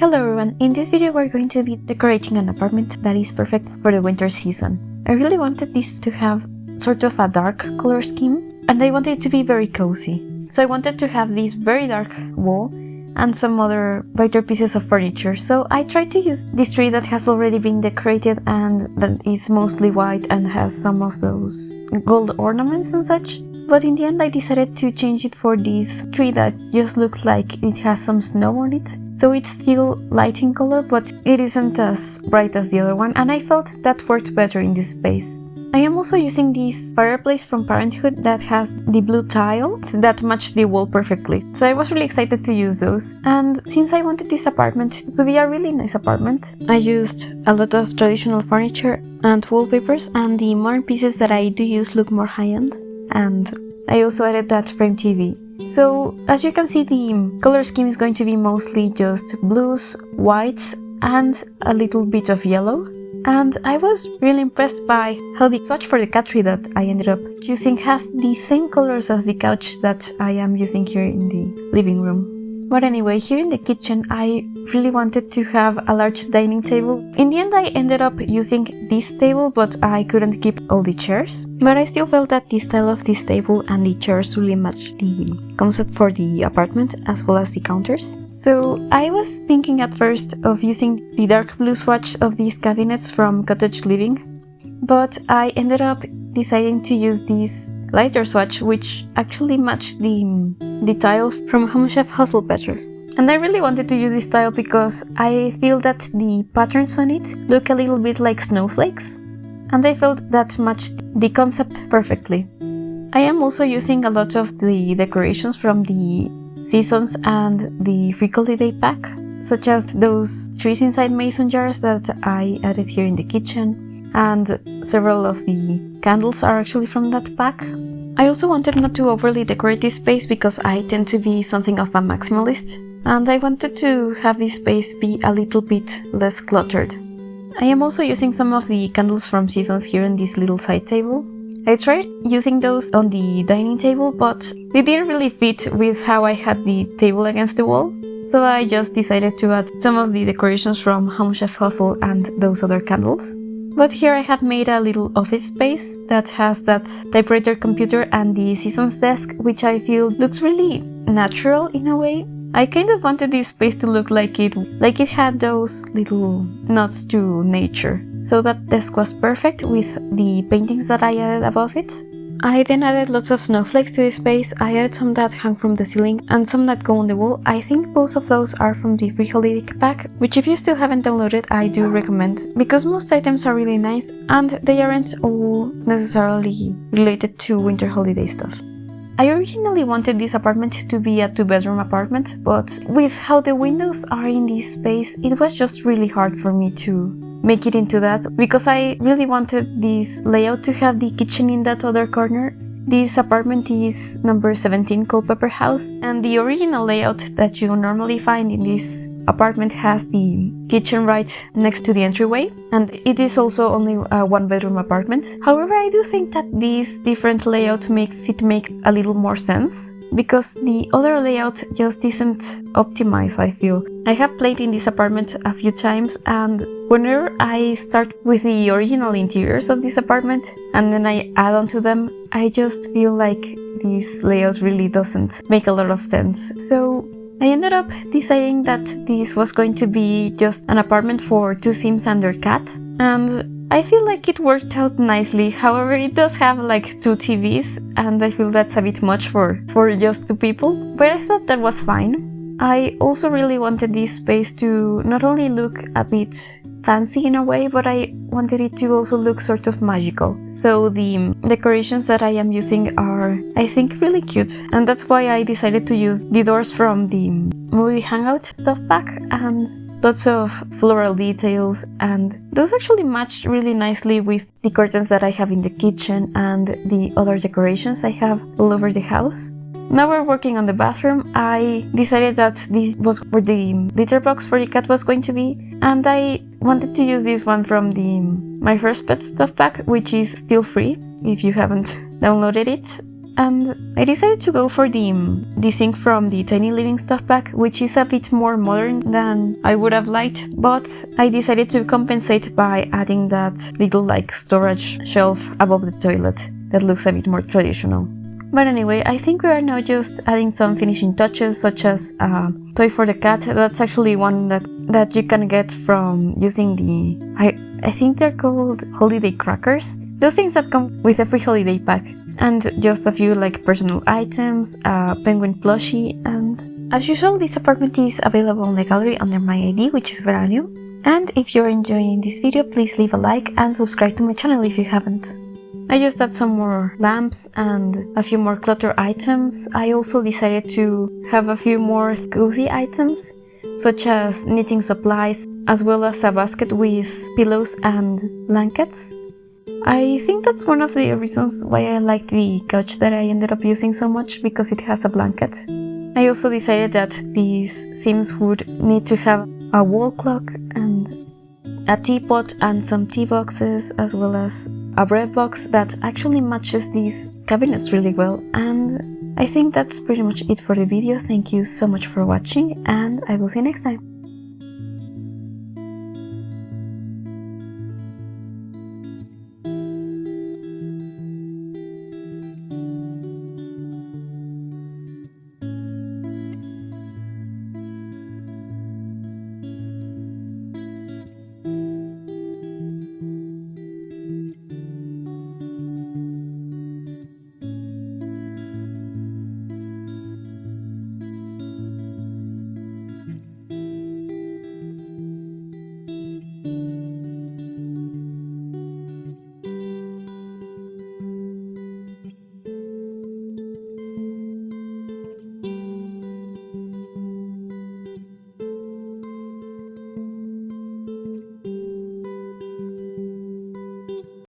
Hello everyone, in this video we're going to be decorating an apartment that is perfect for the winter season. I really wanted this to have sort of a dark color scheme, and I wanted it to be very cozy. So I wanted to have this very dark wall and some other brighter pieces of furniture. So I tried to use this tree that has already been decorated and that is mostly white and has some of those gold ornaments and such. But in the end I decided to change it for this tree that just looks like it has some snow on it. So it's still light in color, but it isn't as bright as the other one, and I felt that worked better in this space. I am also using this fireplace from Parenthood that has the blue tiles that match the wall perfectly. So I was really excited to use those. And since I wanted this apartment to be a really nice apartment, I used a lot of traditional furniture and wallpapers, and the modern pieces that I do use look more high-end. And I also added that frame TV. So as you can see, the color scheme is going to be mostly just blues, whites, and a little bit of yellow. And I was really impressed by how the swatch for the cat tree that I ended up using has the same colors as the couch that I am using here in the living room. But anyway, here in the kitchen I really wanted to have a large dining table. In the end I ended up using this table, but I couldn't keep all the chairs. But I still felt that the style of this table and the chairs really matched the concept for the apartment as well as the counters. So I was thinking at first of using the dark blue swatch of these cabinets from Cottage Living, but I ended up deciding to use this lighter swatch, which actually matched the tile from Home Chef Hustle better. And I really wanted to use this tile because I feel that the patterns on it look a little bit like snowflakes, and I felt that matched the concept perfectly. I am also using a lot of the decorations from the Seasons and the Free Holiday pack, such as those trees inside mason jars that I added here in the kitchen, and several of the candles are actually from that pack. I also wanted not to overly decorate this space because I tend to be something of a maximalist, and I wanted to have this space be a little bit less cluttered. I am also using some of the candles from Seasons here in this little side table. I tried using those on the dining table, but they didn't really fit with how I had the table against the wall, so I just decided to add some of the decorations from Home Chef Hustle and those other candles. But here I have made a little office space that has that typewriter computer and the Seasons desk, which I feel looks really natural in a way. I kind of wanted this space to look like it had those little nods to nature. So that desk was perfect with the paintings that I added above it. I then added lots of snowflakes to this space. I added some that hang from the ceiling and some that go on the wall. I think both of those are from the Free Holiday pack, which if you still haven't downloaded, I do recommend, because most items are really nice and they aren't all necessarily related to winter holiday stuff. I originally wanted this apartment to be a 2-bedroom apartment, but with how the windows are in this space, it was just really hard for me to make it into that, because I really wanted this layout to have the kitchen in that other corner. This apartment is number 17 Culpepper House, and the original layout that you normally find in this apartment has the kitchen right next to the entryway, and it is also only a 1-bedroom apartment. However, I do think that this different layout makes it make a little more sense, because the other layout just isn't optimized, I feel. I have played in this apartment a few times, and whenever I start with the original interiors of this apartment and then I add on to them, I just feel like this layout really doesn't make a lot of sense. So I ended up deciding that this was going to be just an apartment for 2 Sims and their cat, and I feel like it worked out nicely. However, it does have like 2 TVs, and I feel that's a bit much for just 2 people, but I thought that was fine. I also really wanted this space to not only look a bit fancy in a way, but I wanted it to also look sort of magical. So the decorations that I am using are, I think, really cute, and that's why I decided to use the doors from the movie Hangout stuff pack and lots of floral details, and those actually matched really nicely with the curtains that I have in the kitchen and the other decorations I have all over the house. Now we're working on the bathroom. I decided that this was where the litter box for the cat was going to be, and I wanted to use this one from the My First Pet stuff pack, which is still free if you haven't downloaded it. And I decided to go for the sink from the Tiny Living stuff pack, which is a bit more modern than I would have liked, but I decided to compensate by adding that little like storage shelf above the toilet that looks a bit more traditional. But anyway, I think we are now just adding some finishing touches, such as a toy for the cat. That's actually one that you can get from using I think they're called holiday crackers. Those things that come with every holiday pack. And just a few like personal items, a penguin plushie, and as usual, this apartment is available on the gallery under my ID, which is Veranjo. And if you're enjoying this video, please leave a like and subscribe to my channel if you haven't. I just added some more lamps and a few more clutter items. I also decided to have a few more cozy items, such as knitting supplies, as well as a basket with pillows and blankets. I think that's one of the reasons why I like the couch that I ended up using so much, because it has a blanket. I also decided that these Sims would need to have a wall clock and a teapot and some tea boxes, as well as a bread box that actually matches these cabinets really well. And I think that's pretty much it for the video. Thank you so much for watching, and I will see you next time.